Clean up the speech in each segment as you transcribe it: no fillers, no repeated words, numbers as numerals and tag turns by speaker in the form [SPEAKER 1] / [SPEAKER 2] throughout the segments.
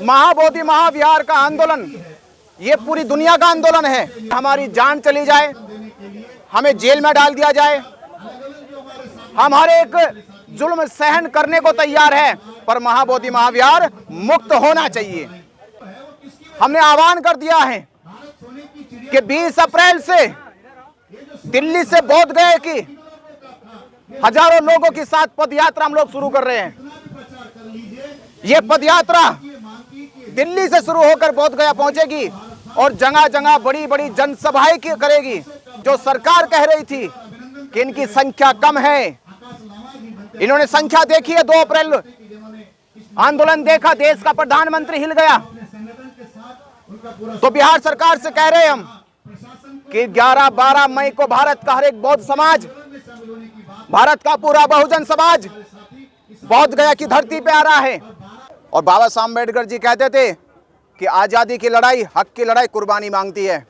[SPEAKER 1] महाबोधि महाविहार का आंदोलन ये पूरी दुनिया का आंदोलन है। हमारी जान चली जाए, हमें जेल में डाल दिया जाए, हम हर एक जुल्म सहन करने को तैयार है, पर महाबोधि महाविहार मुक्त होना चाहिए। हमने आह्वान कर दिया है कि 20 अप्रैल से दिल्ली से बोध गया कि हजारों लोगों के साथ पदयात्रा हम लोग शुरू कर रहे हैं। ये पदयात्रा दिल्ली से शुरू होकर बोध गया पहुंचेगी और जगह जगह बड़ी बड़ी जनसभाएं करेगी। जो सरकार कह रही थी कि इनकी संख्या कम है, इन्होंने संख्या देखी है। 2 अप्रैल आंदोलन देखा, देश का प्रधानमंत्री हिल गया। तो बिहार सरकार से कह रहे हैं हम कि 11-12 मई को भारत का हर एक बौद्ध समाज, भारत का पूरा बहुजन समाज बोध गया की धरती पे आ रहा है। और बाबा साहब अम्बेडकर जी कहते थे कि आजादी की लड़ाई, हक की लड़ाई कुर्बानी मांगती है।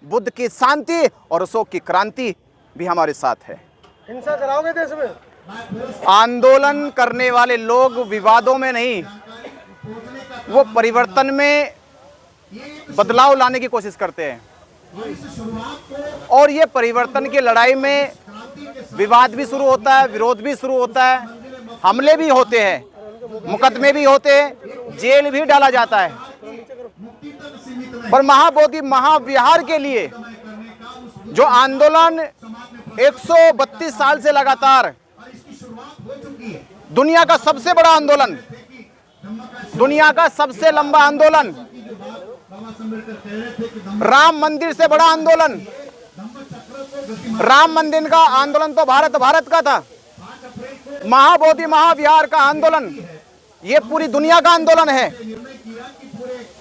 [SPEAKER 1] बुद्ध की शांति और अशोक की क्रांति भी हमारे साथ है।
[SPEAKER 2] हिंसा कराओगे देश में?
[SPEAKER 1] आंदोलन करने वाले लोग विवादों में नहीं, वो परिवर्तन में बदलाव लाने की कोशिश करते हैं। और ये परिवर्तन की लड़ाई में विवाद भी शुरू होता है, विरोध भी शुरू होता है, हमले भी होते हैं, मुकदमे भी होते हैं, जेल भी डाला जाता है। पर महाबोधि महाविहार के लिए जो आंदोलन 132 साल से लगातार, दुनिया का सबसे बड़ा आंदोलन, दुनिया का सबसे लंबा आंदोलन, राम मंदिर से बड़ा आंदोलन, राम मंदिर का आंदोलन तो भारत का था। महाबोधि महाविहार का आंदोलन ये पूरी दुनिया का आंदोलन है।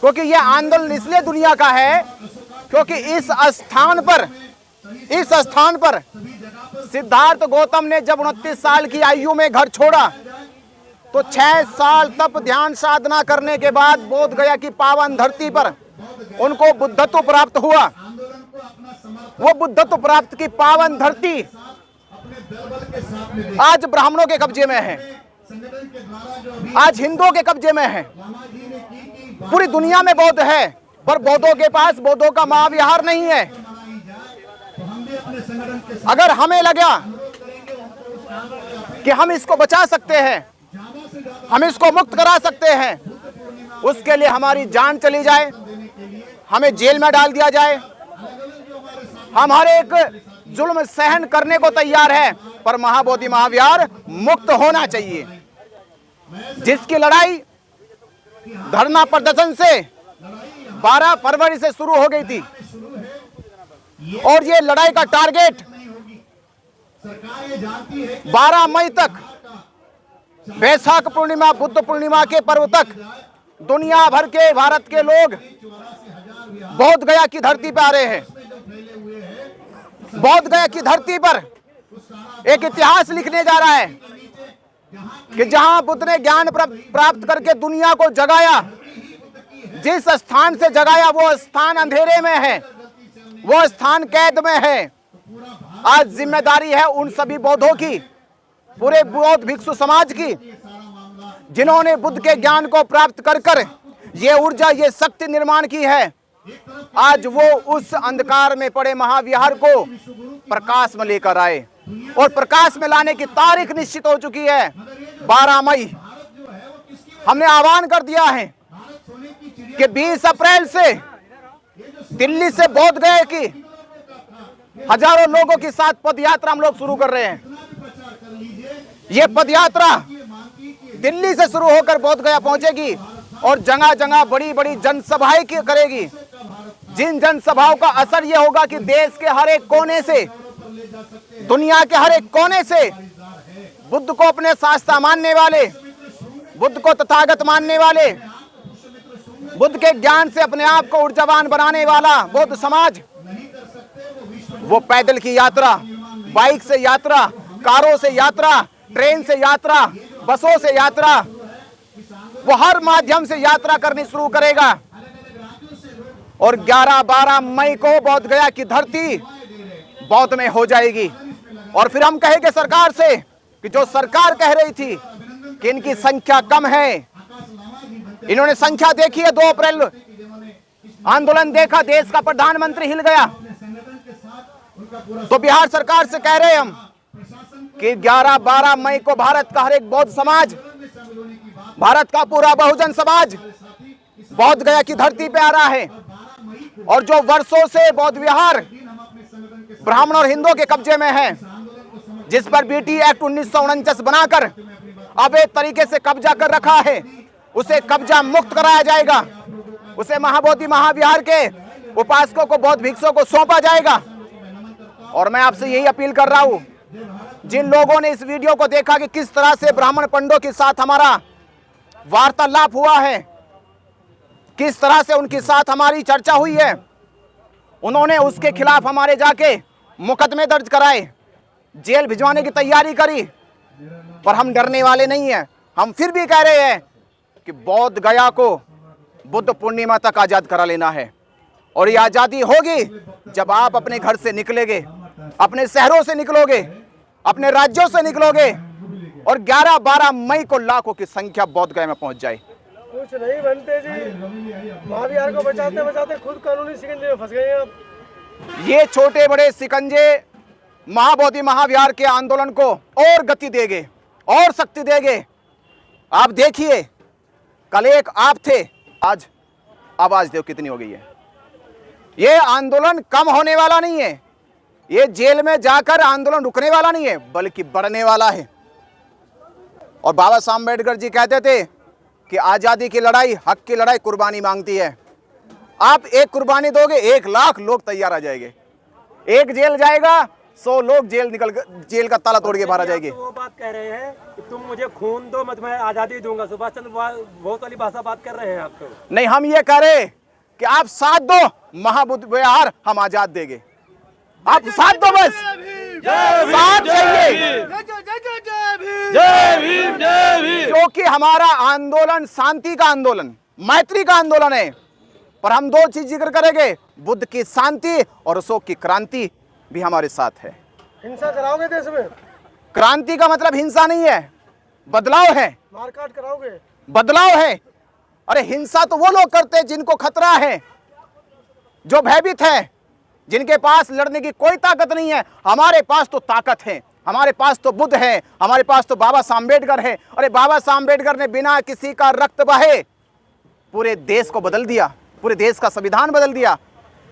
[SPEAKER 1] क्योंकि ये आंदोलन इसलिए दुनिया का है क्योंकि इस स्थान पर सिद्धार्थ गौतम ने जब 29 साल की आयु में घर छोड़ा तो 6 साल तप ध्यान साधना करने के बाद बोध गया की पावन धरती पर उनको बुद्धत्व प्राप्त हुआ। वो बुद्धत्व प्राप्त की पावन धरती आज ब्राह्मणों के कब्जे में है, आज हिंदुओं के कब्जे में है। पूरी दुनिया में बौद्ध है, पर बौद्धों के पास बौद्धों का महाविहार नहीं है। अगर हमें लगा कि हम इसको बचा सकते हैं, हम इसको मुक्त करा सकते हैं, उसके लिए हमारी जान चली जाए, हमें जेल में डाल दिया जाए, हम हर एक जुल्म सहन करने को तैयार है, पर महाबोधि महाविहार मुक्त होना चाहिए। जिसकी लड़ाई धरना प्रदर्शन से 12 फरवरी से शुरू हो गई थी और ये लड़ाई का टारगेट 12 मई तक, वैशाख पूर्णिमा, बुद्ध पूर्णिमा के पर्व तक दुनिया भर के भारत के लोग बोध गया की धरती पर आ रहे हैं। बोध गया की धरती पर एक इतिहास लिखने जा रहा है कि जहां बुद्ध ने ज्ञान प्राप्त करके दुनिया को जगाया, जिस स्थान से जगाया वो स्थान अंधेरे में है, वो स्थान कैद में है। आज जिम्मेदारी है उन सभी बौद्धों की, पूरे बौद्ध भिक्षु समाज की, जिन्होंने बुद्ध के ज्ञान को प्राप्त कर ये ऊर्जा, ये शक्ति निर्माण की है। आज वो उस अंधकार में पड़े महाविहार को प्रकाश में लेकर आए और प्रकाश में लाने की तारीख निश्चित हो चुकी है, 12 मई। हमने आह्वान कर दिया है कि 20 अप्रैल से दिल्ली से बोध गया कि हजारों लोगों के साथ पदयात्रा हम लोग शुरू कर रहे हैं। ये पदयात्रा दिल्ली से शुरू होकर बोध गया पहुंचेगी और जगह जगह बड़ी बड़ी जनसभाएं करेगी। जिन जनसभाओं का असर यह होगा कि देश के हर एक कोने से, दुनिया के हर एक कोने से बुद्ध को अपने शास्त्रा मानने वाले, बुद्ध को तथागत मानने वाले, बुद्ध के ज्ञान से अपने आप को ऊर्जावान बनाने वाला बौद्ध समाज, वो पैदल की यात्रा, बाइक से यात्रा, कारों से यात्रा, ट्रेन से यात्रा, बसों से यात्रा, वो हर माध्यम से यात्रा करनी शुरू करेगा। और 11-12 मई को बोध गया की धरती बौद्ध में हो जाएगी। और फिर हम कहेंगे सरकार से कि जो सरकार कह रही थी कि इनकी संख्या कम है, इन्होंने संख्या देखी है, 2 अप्रैल आंदोलन देखा, देश का प्रधानमंत्री हिल गया। तो बिहार सरकार से कह रहे हैं हम कि 11-12 मई को भारत का हर एक बौद्ध समाज, भारत का पूरा बहुजन समाज बौद्ध गया की धरती पे आ रहा है। और जो वर्षों से बौद्ध विहार ब्राह्मण और हिंदुओं के कब्जे में है, जिस पर बीटी एक्ट 1949 बनाकर अवैध तरीके से कब्जा कर रखा है, उसे कब्जा मुक्त कराया जाएगा। उसे महाबोधि महाविहार के उपासकों को, बौद्ध भिक्षुओं को सौंपा जाएगा। और मैं आपसे यही अपील कर रहा हूं, जिन लोगों ने इस वीडियो को देखा कि किस तरह से ब्राह्मण पंडितों के साथ हमारा वार्तालाप हुआ है, किस तरह से उनके साथ हमारी चर्चा हुई है, उन्होंने उसके खिलाफ हमारे जाके मुकदमे दर्ज कराए, जेल भिजवाने की तैयारी करी। पर हम डरने वाले नहीं हैं। हम फिर भी कह रहे हैं कि बौद्ध गया को बुद्ध पूर्णिमा तक आजाद करा लेना है। और ये आजादी होगी जब आप अपने घर से निकलेंगे, अपने शहरों से निकलोगे, अपने राज्यों से निकलोगे और 11-12 मई को लाखों की संख्या बौद्ध गया में पहुंच जाए।
[SPEAKER 2] कुछ नहीं बनते जी, महाविहार को बचाते बचाते खुद कानूनी शिकंजे में फंस गए आप।
[SPEAKER 1] ये छोटे बड़े शिकंजे महाबोधि महाविहार के आंदोलन को और गति देंगे और शक्ति देंगे। आप देखिए, कल एक आप थे, आज आवाज दो कितनी हो गई है। ये आंदोलन कम होने वाला नहीं है, ये जेल में जाकर आंदोलन रुकने वाला नहीं है, बल्कि बढ़ने वाला है। और बाबा साहब अम्बेडकर जी कहते थे कि आजादी की लड़ाई, हक की लड़ाई कुर्बानी मांगती है। आप एक कुर्बानी दोगे, 1 लाख लोग तैयार आ जाएंगे। एक जेल जाएगा, 100 लोग जेल का ताला तोड़ के बाहर आ जाएंगे।
[SPEAKER 3] तो वो बात कह रहे हैं कि तुम मुझे खून दो, मैं तुम्हें आजादी दूंगा। सुभाष चंद्र बहुत वाली भाषा बात कर रहे हैं आप तो।
[SPEAKER 1] नहीं, हम ये कह रहे कि आप साथ दो, महाबोधि विहार हम आजाद देंगे। आप साथ दो, बस साथ चाहिए, क्योंकि हमारा आंदोलन शांति का आंदोलन, मैत्री का आंदोलन है। पर हम 2 चीज जिक्र करेंगे, बुद्ध की शांति और अशोक की क्रांति भी हमारे साथ है।
[SPEAKER 2] हिंसा कराओगे देश में?
[SPEAKER 1] क्रांति का मतलब हिंसा नहीं है, बदलाव है।
[SPEAKER 2] मारकाट कराओगे?
[SPEAKER 1] बदलाव है। अरे हिंसा तो वो लोग करते हैं जिनको खतरा है, जो भयभीत है, जिनके पास लड़ने की कोई ताकत नहीं है। हमारे पास तो ताकत है, हमारे पास तो बुद्ध है, हमारे पास तो बाबा साहब अम्बेडकर है। अरे बाबा साहब अम्बेडकर ने बिना किसी का रक्त बहे पूरे देश को बदल दिया, पूरे देश का संविधान बदल दिया,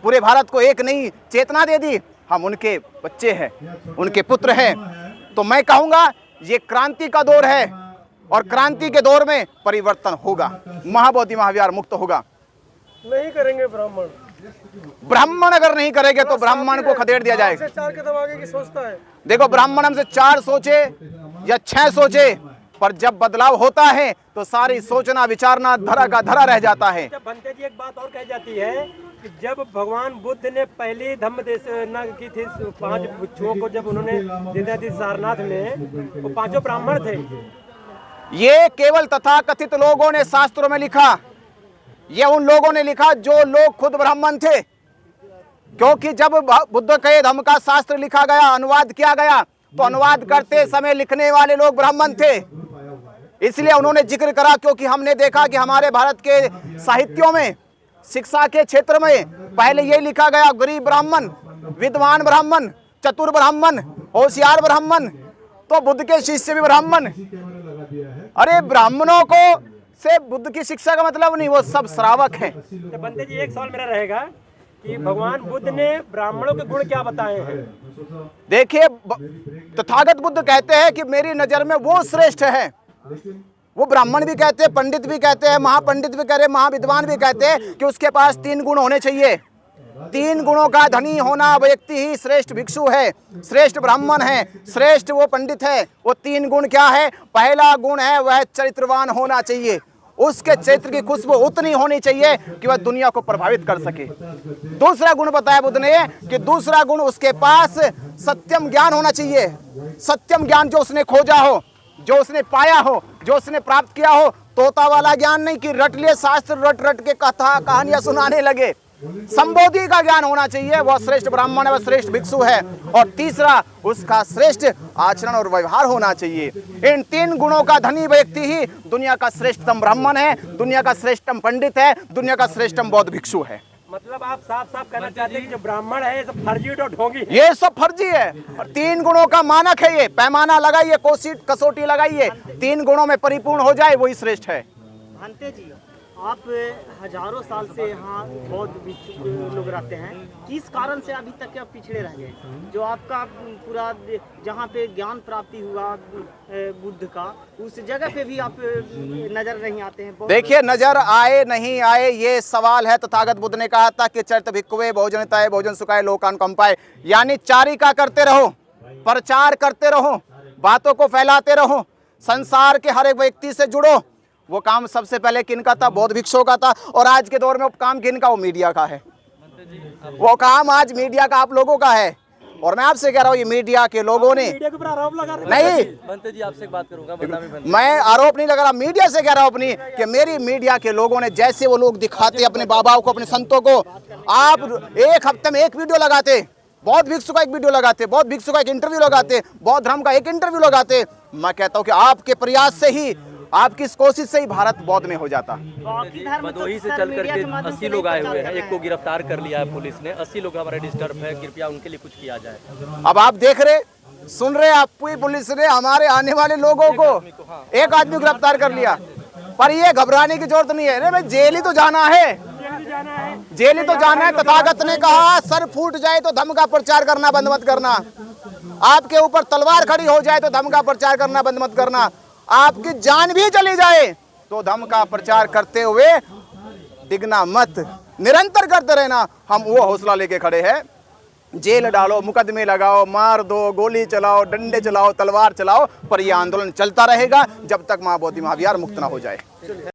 [SPEAKER 1] पूरे भारत को एक नई चेतना दे दी। हम उनके बच्चे हैं, उनके पुत्र हैं। तो मैं कहूंगा ये क्रांति का दौर है और क्रांति के दौर में परिवर्तन होगा, महाबोधि महाविहार मुक्त होगा।
[SPEAKER 2] नहीं करेंगे ब्राह्मण।
[SPEAKER 1] ब्राह्मण अगर नहीं करेंगे तो ब्राह्मण को खदेड़ दिया जाएगा।
[SPEAKER 2] 4 कदम आगे की सोचता है।
[SPEAKER 1] देखो, ब्राह्मण हमसे 4 सोचे या 6 सोचे, पर जब बदलाव होता है तो सारी सोचना विचारना धरा का धरा रह जाता है।
[SPEAKER 3] जब बनते जी एक बात और कही जाती है कि जब भगवान बुद्ध ने पहली धम्म देशना की थी 5 भिक्षुओं को, जब उन्होंने दिया थी सारनाथ में, वो 5 ब्राह्मण थे।
[SPEAKER 1] ये केवल तथाकथित लोगों ने शास्त्रों में लिखा, ये उन लोगों ने लिखा जो लोग खुद ब्राह्मण थे। क्योंकि जब बुद्ध के धम्म का शास्त्र लिखा गया, अनुवाद किया गया, तो अनुवाद करते समय लिखने वाले लोग ब्राह्मण थे, इसलिए उन्होंने जिक्र करा। क्योंकि हमने देखा कि हमारे भारत के साहित्यों में, शिक्षा के क्षेत्र में पहले ये लिखा गया, गरीब ब्राह्मण, विद्वान ब्राह्मण, चतुर ब्राह्मण, होशियार ब्राह्मण, तो बुद्ध के शिष्य भी ब्राह्मण। अरे ब्राह्मणों को से बुद्ध की शिक्षा का मतलब नहीं, वो सब श्रावक हैं।
[SPEAKER 3] तो बंदे जी एक सवाल मेरा रहेगा कि भगवान बुद्ध ने ब्राह्मणों के गुण क्या बताए हैं?
[SPEAKER 1] देखिए, तथागत बुद्ध कहते हैं कि मेरी नजर में वो श्रेष्ठ है। वो ब्राह्मण भी कहते हैं, पंडित भी कहते हैं, महापंडित भी कह रहे, महाविद्वान भी कहते हैं कि उसके पास 3 गुण होने चाहिए। 3 गुणों का धनी होना व्यक्ति ही श्रेष्ठ भिक्षु है, श्रेष्ठ ब्राह्मण है, श्रेष्ठ वो पंडित है। वो 3 गुण क्या है? पहला गुण है वह चरित्रवान होना चाहिए, उसके चरित्र की खुशबू उतनी होनी चाहिए कि वह दुनिया को प्रभावित कर सके। दूसरा गुण बताया बुद्ध ने कि दूसरा गुण उसके पास सत्यम ज्ञान होना चाहिए। सत्यम ज्ञान जो उसने खोजा हो, जो उसने पाया हो, जो उसने प्राप्त किया हो। तोता वाला ज्ञान नहीं कि रट लिए शास्त्र, रट रट के कथा कहानियां सुनाने लगे। संबोधि का ज्ञान होना चाहिए, वह श्रेष्ठ ब्राह्मण है, वह श्रेष्ठ भिक्षु है। और तीसरा, उसका श्रेष्ठ आचरण और व्यवहार होना चाहिए। इन 3 गुणों का धनी व्यक्ति ही दुनिया का श्रेष्ठतम ब्राह्मण है, दुनिया का श्रेष्ठतम पंडित है, दुनिया का श्रेष्ठतम बौद्ध भिक्षु है।
[SPEAKER 3] मतलब आप साफ साफ कहना चाहते हैं कि जो ब्राह्मण है ये सब फर्जी और ढोंगी है।
[SPEAKER 1] ये सब फर्जी है। और 3 गुणों का मानक है, ये पैमाना लगाइए, कसौटी लगाइए, 3 गुणों में परिपूर्ण हो जाए, वही श्रेष्ठ है।
[SPEAKER 4] भांते जी, आप हजारों साल से यहाँ बौद्ध भिक्षु लोग रहते हैं, किस कारण से अभी तक आप पिछड़े रह गए? जो आपका पूरा जहाँ पे ज्ञान प्राप्ति हुआ बुद्ध का, उस जगह पे भी आप नजर नहीं आते हैं।
[SPEAKER 1] देखिए, नजर आए नहीं आए ये सवाल है। तथागत बुद्ध ने कहा था कि चरित भिक्खवे भोजनताए भोजन सुखाए लोकान कंपाए, यानी चारिका करते रहो, प्रचार करते रहो, बातों को फैलाते रहो, संसार के हर एक व्यक्ति से जुड़ो। वो काम सबसे पहले किनका था? बौद्ध भिक्षुओं का था। और आज के दौर में वो काम किनका? वो मीडिया का है। वो काम आज मीडिया का आप लोगों का है। और मैं आपसे कह रहा हूँ, ये मीडिया के लोगों ने
[SPEAKER 3] मीडिया के ऊपर आरोप लगा रहे हैं।
[SPEAKER 1] नहीं,
[SPEAKER 5] भंते जी आपसे एक बात करूंगा,
[SPEAKER 1] मैं आरोप नहीं लगा रहा, मीडिया से कह रहा हूँ अपनी, कि मेरी मीडिया के लोगों ने जैसे वो लोग दिखाते अपने बाबाओं को, अपने संतों को, आप एक हफ्ते में एक वीडियो लगाते, बौद्ध भिक्षु का एक वीडियो लगाते, बौद्ध भिक्षु का एक इंटरव्यू लगाते, बौद्ध धर्म का एक इंटरव्यू लगाते। मैं कहता हूँ कि आपके प्रयास से ही, आपकी इस कोशिश से ही भारत बौद्ध में हो जाता।
[SPEAKER 5] भदोही से चल करके 80 लोग आए हुए हैं, एक को गिरफ्तार कर लिया है पुलिस ने, 80 लोग हमारे डिस्टर्ब है, कृपया उनके लिए कुछ किया जाए।
[SPEAKER 1] अब आप देख रहे, सुन रहे, आपकी पुलिस ने हमारे आने वाले लोगों को एक आदमी गिरफ्तार कर लिया, पर ये घबराने की जरूरत नहीं है। अरे भाई, जेल ही तो जाना है, जेल ही तो जाना है। तथागत ने कहा, सर फूट जाए तो धम्म का प्रचार करना बंद मत करना, आपके ऊपर तलवार खड़ी हो जाए तो धम्म का प्रचार करना बंद मत करना, आपकी जान भी चली जाए तो धम्म का प्रचार करते हुए डिगना मत, निरंतर करते रहना। हम वो हौसला लेके खड़े हैं। जेल डालो, मुकदमे लगाओ, मार दो, गोली चलाओ, डंडे चलाओ, तलवार चलाओ, पर यह आंदोलन चलता रहेगा जब तक मां बोधि महाविहार मुक्त ना हो जाए।